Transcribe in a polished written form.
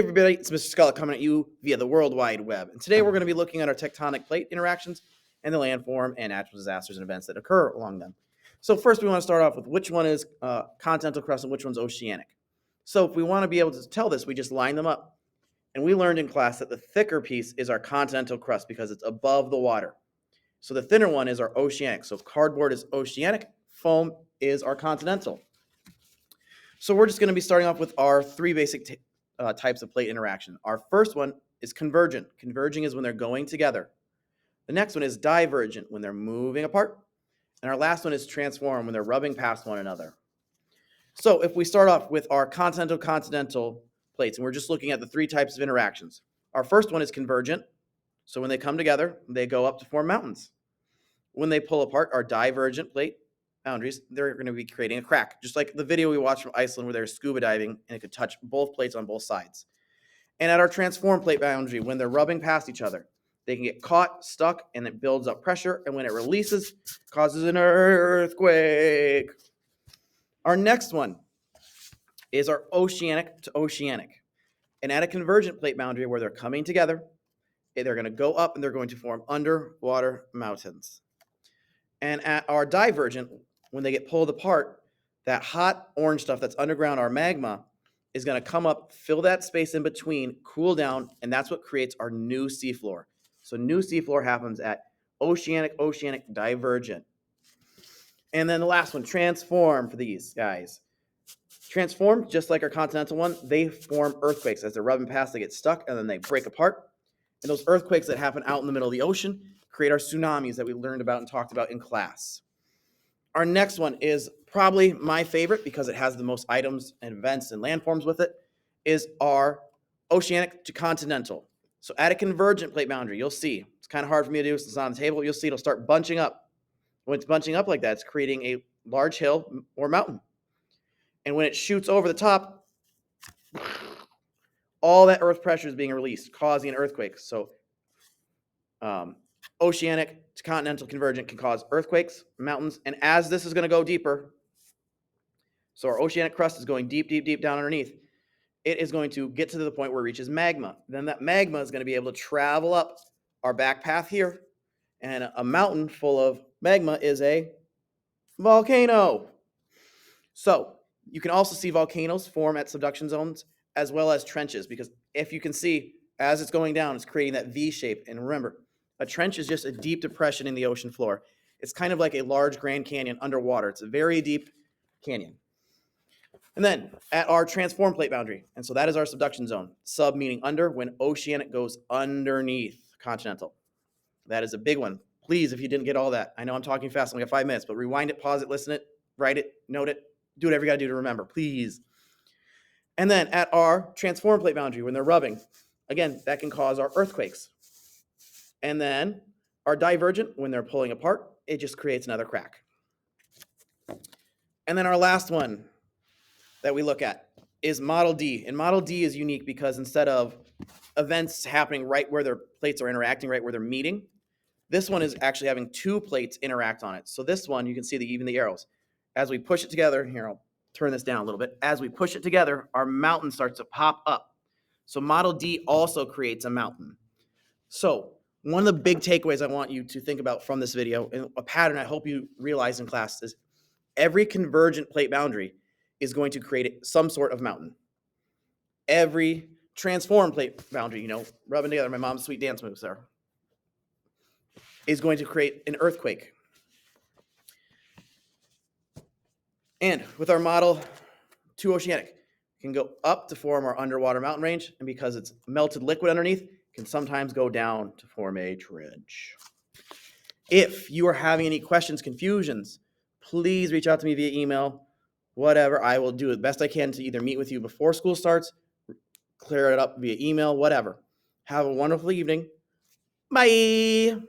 Everybody, it's Mr. Scullett coming at you via the World Wide Web. And today we're going to be looking at our tectonic plate interactions and the landform and natural disasters and events that occur along them. So first we want to start off with which one is continental crust and which one's oceanic. So if we want to be able to tell this, we just line them up. And we learned in class that the thicker piece is our continental crust because it's above the water. So the thinner one is our oceanic. So cardboard is oceanic, foam is our continental. So we're just going to be starting off with our three basic types of plate interaction. Our first one is convergent. Converging is when they're going together. The next one is divergent, when they're moving apart. And our last one is transform, when they're rubbing past one another. So if we start off with our continental plates, and we're just looking at the three types of interactions. Our first one is convergent. So when they come together, they go up to form mountains. When they pull apart, our divergent plate boundaries, they're going to be creating a crack, just like the video we watched from Iceland where they're scuba diving and it could touch both plates on both sides. And at our transform plate boundary, when they're rubbing past each other, they can get caught, stuck, and it builds up pressure, and when it releases, causes an earthquake. Our next one is our oceanic to oceanic. And at a convergent plate boundary where they're coming together, they're going to go up and they're going to form underwater mountains. And at our divergent, when they get pulled apart, that hot orange stuff that's underground, our magma, is going to come up, fill that space in between, cool down, and that's what creates our new seafloor. So new seafloor happens at oceanic, divergent. And then the last one, transform for these guys. Transform, just like our continental one, they form earthquakes. As they're rubbing past, they get stuck, and then they break apart. And those earthquakes that happen out in the middle of the ocean create our tsunamis that we learned about and talked about in class. Our next one is probably my favorite because it has the most items and events and landforms with it, is our oceanic to continental. So at a convergent plate boundary, you'll see, it's kind of hard for me to do since it's on the table, you'll see it'll start bunching up. When it's bunching up like that, it's creating a large hill or mountain. And when it shoots over the top, all that earth pressure is being released, causing an earthquake. So oceanic to continental convergent can cause earthquakes, mountains, and as this is going to go deeper, so our oceanic crust is going deep down underneath, it is going to get to the point where it reaches magma. Then that magma is going to be able to travel up our back path here, and a mountain full of magma is a volcano. So you can also see volcanoes form at subduction zones as well as trenches, because if you can see, as it's going down, it's creating that V shape. And remember, a trench is just a deep depression in the ocean floor. It's kind of like a large Grand Canyon underwater. It's a very deep canyon. And then at our transform plate boundary, and so that is our subduction zone. Sub meaning under, when oceanic goes underneath continental. That is a big one. Please, if you didn't get all that, I know I'm talking fast, I only got 5 minutes, but rewind it, pause it, listen it, write it, note it, do whatever you got to do to remember, please. And then at our transform plate boundary, when they're rubbing, again, that can cause our earthquakes. And then our divergent, when they're pulling apart, it just creates another crack. And then our last one that we look at is Model D. And Model D is unique because instead of events happening right where their plates are interacting, right where they're meeting, this one is actually having two plates interact on it. So this one, you can see even the arrows. As we push it together, here, I'll turn this down a little bit. As we push it together, our mountain starts to pop up. So Model D also creates a mountain. So one of the big takeaways I want you to think about from this video, and a pattern I hope you realize in class, is every convergent plate boundary is going to create some sort of mountain. Every transform plate boundary, rubbing together, my mom's sweet dance moves there, is going to create an earthquake. And with our Model 2 oceanic, can go up to form our underwater mountain range, and because it's melted liquid underneath, can sometimes go down to form a trench. If you are having any questions, confusions, please reach out to me via email, whatever. I will do the best I can to either meet with you before school starts, clear it up via email, whatever. Have a wonderful evening. Bye.